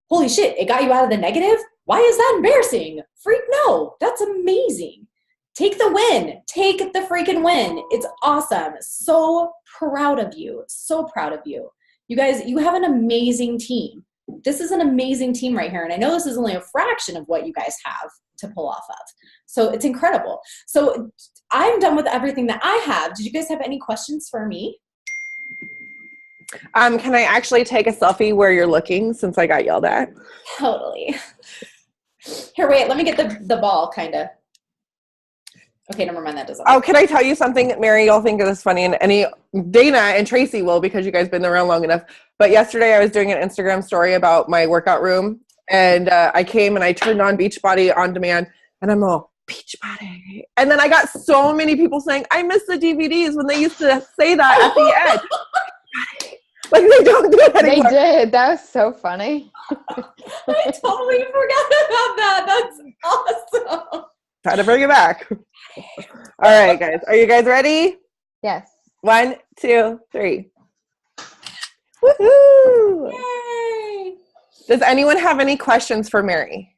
B: holy shit, it got you out of the negative? Why is that embarrassing? Freak no. That's amazing. Take the win. Take the freaking win. It's awesome. So proud of you. So proud of you. You guys, you have an amazing team. This is an amazing team right here. And I know this is only a fraction of what you guys have to pull off of. So it's incredible. So I'm done with everything that I have. Did you guys have any questions for me?
A: Can I actually take a selfie where you're looking since I got yelled at?
B: Totally. Here, wait, let me get the ball, kind of. Okay, never mind, that doesn't work.
A: Oh, can I tell you something, Mary? You'll think of this funny, and Dana and Tracy will because you guys been around long enough. But yesterday I was doing an Instagram story about my workout room And I came and I turned on Beachbody on demand, and I'm all, Beachbody. And then I got so many people saying, I miss the DVDs when they used to say that at the end. Like, they don't do it anymore.
C: They did. That was so funny.
B: I totally forgot about that. That's awesome.
A: Try to bring it back. All right, guys. Are you guys ready?
C: Yes.
A: 1, 2, 3. Woohoo!
B: Yay!
A: Does anyone have any questions for Mary?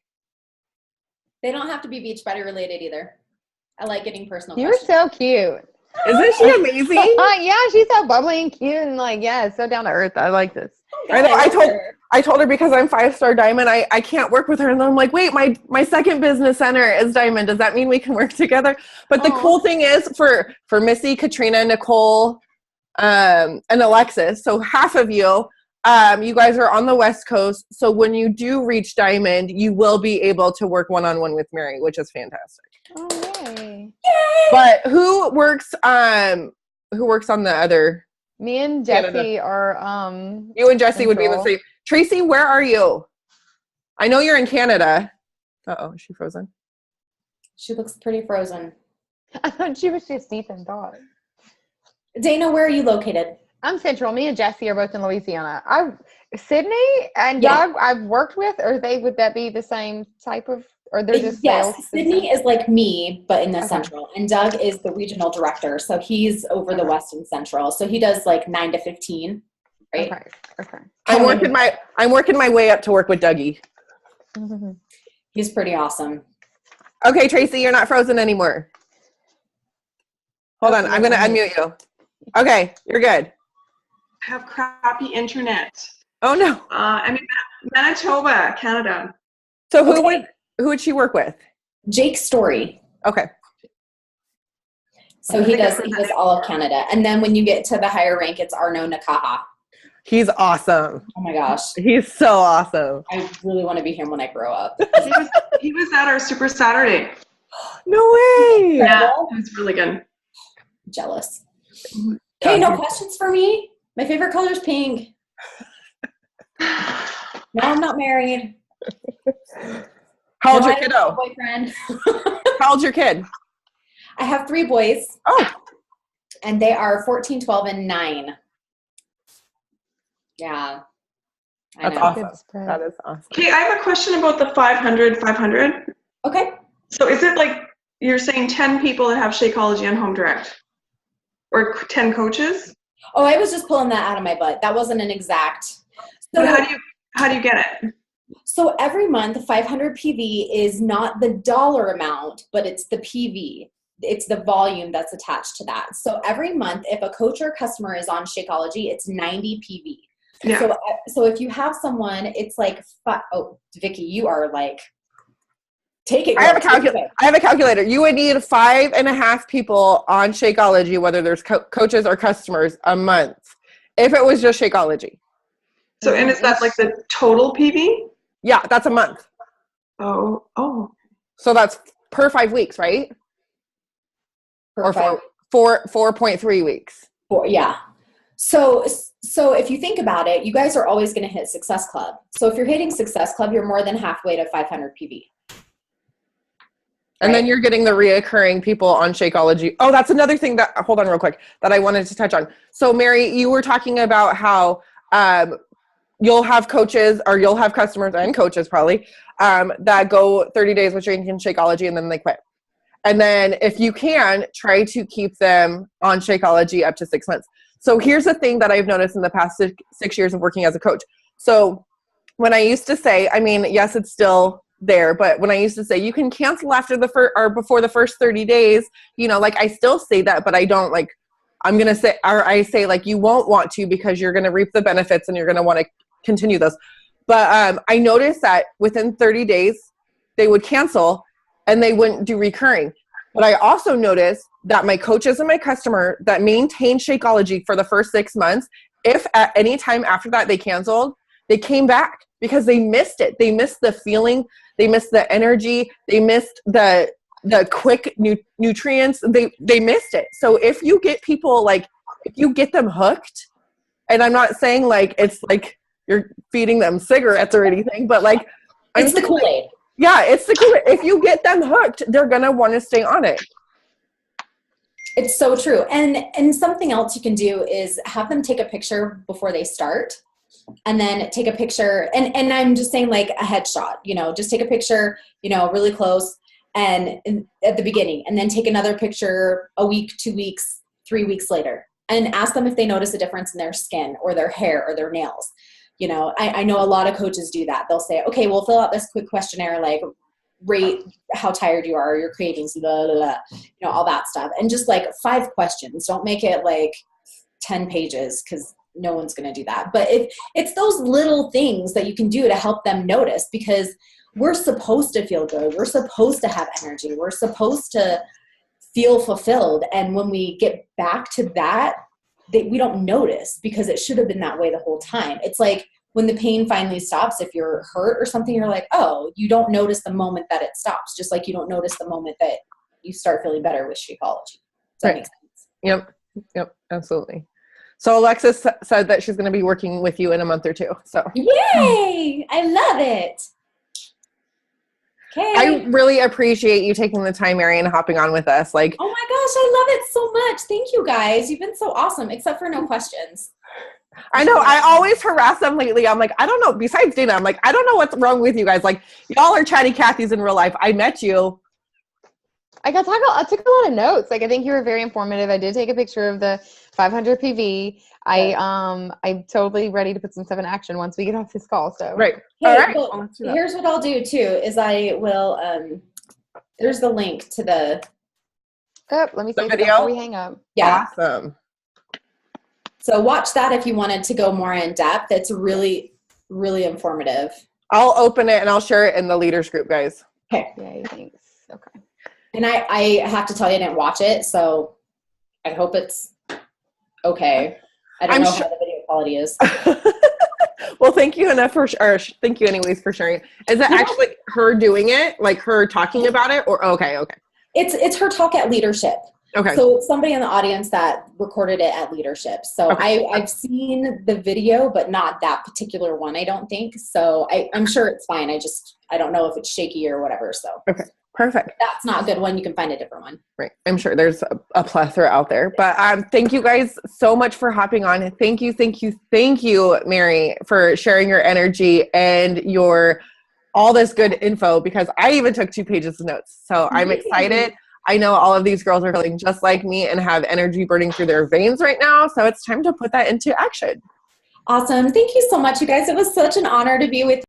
B: They don't have to be Beachbody related either. I like getting personal
C: You're
B: questions.
C: so cute.
A: Isn't she amazing?
C: Yeah, she's so bubbly and cute and like, yeah, so down to earth. I like this.
A: I know. I told her because I'm 5-star Diamond, I can't work with her. And then I'm like, wait, my second business center is Diamond. Does that mean we can work together? But the cool thing is for Missy, Katrina, Nicole, and Alexis, so half of you, you guys are on the West Coast. So when you do reach Diamond, you will be able to work one-on-one with Mary, which is fantastic.
C: Oh, yay.
A: But who works on the other?
C: Me and Jesse
A: Canada.
C: are
A: You and Jesse would be in the
C: Central.
A: same. Tracy, where are you? I know you're in Canada. Uh-oh, is she frozen?
B: She looks pretty frozen.
C: I thought she was just deep in thought.
B: Dana, where are you located?
C: I'm Central. Me and Jesse are both in Louisiana. Sydney and
B: Yeah.
C: Doug I've worked with, or would that be the same type of, or they're just
B: Yes,
C: sales?
B: Sydney is like me, but in the
C: Okay.
B: Central. And Doug is the regional director. So he's over the
C: Okay.
B: West and Central. So he does like 9 to 15, right?
C: Okay.
A: I'm working my way up to work with Dougie.
B: He's pretty awesome.
A: Okay, Tracy, you're not frozen anymore. Hold on, I'm going to unmute you. Okay, you're good.
D: Have crappy internet.
A: Oh no.
D: I'm in Manitoba, Canada.
A: So who would she work with?
B: Jake Story.
A: Okay.
B: So he does all of Canada. And then when you get to the higher rank, it's Arno Nakaha.
A: He's awesome.
B: Oh my gosh.
A: He's so awesome.
B: I really want to be him when I grow up.
D: He was at our Super Saturday.
A: No way.
D: Yeah, it was really good.
B: Jealous. Okay, no questions for me? My favorite color is pink. No, I'm not married.
A: How old's
B: No,
A: your
B: I don't have a
A: kiddo?
B: boyfriend.
A: How old's your kid?
B: I have 3 boys.
A: Oh.
B: And they are 14, 12, and 9. Yeah. I
A: That's
B: know.
A: awesome. That is awesome.
D: Okay, I have a question about the 500.
B: Okay.
D: So is it like you're saying 10 people that have Shakeology on Home Direct? Or 10 coaches?
B: Oh, I was just pulling that out of my butt. That wasn't an exact. So,
D: But how do you get it?
B: So every month, 500 PV is not the dollar amount, but it's the PV. It's the volume that's attached to that. So every month, if a coach or customer is on Shakeology, it's 90 PV.
D: Yeah.
B: So if you have someone, it's like, Vicki, you are like, take it.
A: I have a calculator. You would need 5.5 people on Shakeology, whether there's coaches or customers, a month, if it was just Shakeology.
D: So, and is that like the total PV?
A: Yeah, that's a month.
D: Oh.
A: So that's per 5 weeks, right? Or 4.3 weeks.
B: Yeah. So if you think about it, you guys are always going to hit Success Club. So if you're hitting Success Club, you're more than halfway to 500 PV.
A: And then you're getting the reoccurring people on Shakeology. Oh, that's another thing hold on real quick, that I wanted to touch on. So Mary, you were talking about how you'll have coaches, or you'll have customers and coaches probably, that go 30 days with drinking Shakeology and then they quit. And then if you can, try to keep them on Shakeology up to 6 months. So here's the thing that I've noticed in the past 6 years of working as a coach. So when I used to say, I mean, yes, it's still there, but when I used to say you can cancel after before the first 30 days, like I still say that, but I don't I say like you won't want to, because you're going to reap the benefits and you're going to want to continue those. But I noticed that within 30 days they would cancel and they wouldn't do recurring. But I also noticed that my coaches and my customer that maintained Shakeology for the first 6 months, if at any time after that they canceled, they came back because they missed it. They missed the feeling. They missed the energy. They missed the quick nutrients. They missed it. So if you get people, like, if you get them hooked, and I'm not saying like it's like you're feeding them cigarettes or anything, but like
B: It's the Kool-Aid.
A: Yeah, it's the Kool-Aid. If you get them hooked, they're going to want to stay on it.
B: It's so true. And something else you can do is have them take a picture before they start, and then take a picture. And I'm just saying like a headshot, just take a picture, really close and at the beginning, and then take another picture a week, 2 weeks, 3 weeks later, and ask them if they notice a difference in their skin or their hair or their nails. I know a lot of coaches do that. They'll say, okay, we'll fill out this quick questionnaire, like rate how tired you are, your cravings, blah, blah, blah, all that stuff. And just like 5 questions. Don't make it like 10 pages because no one's going to do that. But it's those little things that you can do to help them notice, because we're supposed to feel good. We're supposed to have energy. We're supposed to feel fulfilled. And when we get back to that, we don't notice, because it should have been that way the whole time. It's like when the pain finally stops, if you're hurt or something, you're like, oh, you don't notice the moment that it stops, just like you don't notice the moment that you start feeling better with Shakeology. Does that make sense?
A: Yep, absolutely. So Alexis said that she's going to be working with you in a month or 2. So
B: yay! I love it. Okay.
A: I really appreciate you taking the time, Mary, and hopping on with us. Like,
B: oh my gosh, I love it so much. Thank you guys. You've been so awesome, except for no questions.
A: I know. I always harass them lately. I'm like, I don't know. Besides Dana, I'm like, I don't know what's wrong with you guys. Like, y'all are chatty Cathy's in real life. I met you.
C: I took a lot of notes. Like, I think you were very informative. I did take a picture of the 500 PV. I'm totally ready to put some stuff in action once we get off this call. So
A: right.
B: Hey,
A: all right.
B: Well, here's what I'll do too, is I will, there's the link to the
C: let me see
A: video
C: before we hang up.
B: Yeah.
A: Awesome.
B: So watch that if you wanted to go more in depth. It's really, really informative.
A: I'll open it and I'll share it in the leaders group, guys.
B: Okay.
C: Yay, thanks. Okay.
B: And I have to tell you, I didn't watch it, so I hope it's okay. I don't know how the video quality is.
A: Well, thank you thank you anyways for sharing. Is it actually her doing it, like her talking about it, or okay.
B: It's her talk at leadership.
A: Okay.
B: So it's somebody in the audience that recorded it at leadership. So okay. I've seen the video, but not that particular one, I don't think. So I'm sure it's fine. I don't know if it's shaky or whatever. So
A: okay. Perfect.
B: If that's not a good one, you can find a different one.
A: Right. I'm sure there's a plethora out there. But thank you guys so much for hopping on. Thank you, Mary, for sharing your energy and all this good info, because I even took 2 pages of notes. So I'm excited. I know all of these girls are feeling just like me and have energy burning through their veins right now. So it's time to put that into action.
B: Awesome. Thank you so much, you guys. It was such an honor to be with you.